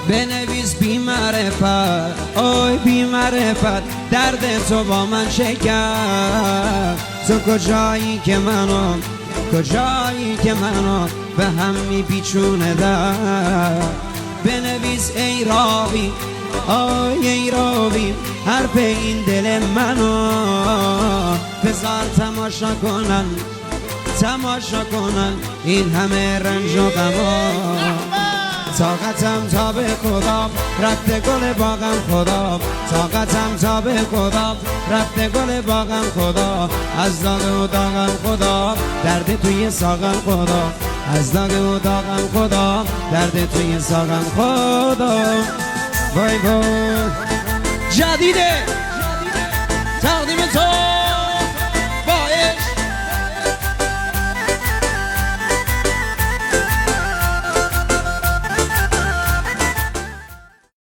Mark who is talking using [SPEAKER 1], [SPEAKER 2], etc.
[SPEAKER 1] بنویس بی معرفت، آی بی معرفت، درد تو با من شکر. تو کجایی که منو، کجایی که منو به هم میپیچونه در. بنویس ای راوی، آی ای راوی، حرف این دل منو. بزار تماشا کنن، تماشا کنن این همه رنج و غما. طاقتم تا به خدا، رفته گل باغم خدا. طاقتم تا به خدا، رفته گل باغم خدا. از داغه و داغم خدا، درده توی ساقم خدا. از داغه و داغم خدا، درده توی ساقم خدا. وای وای جدیده تقدیم تو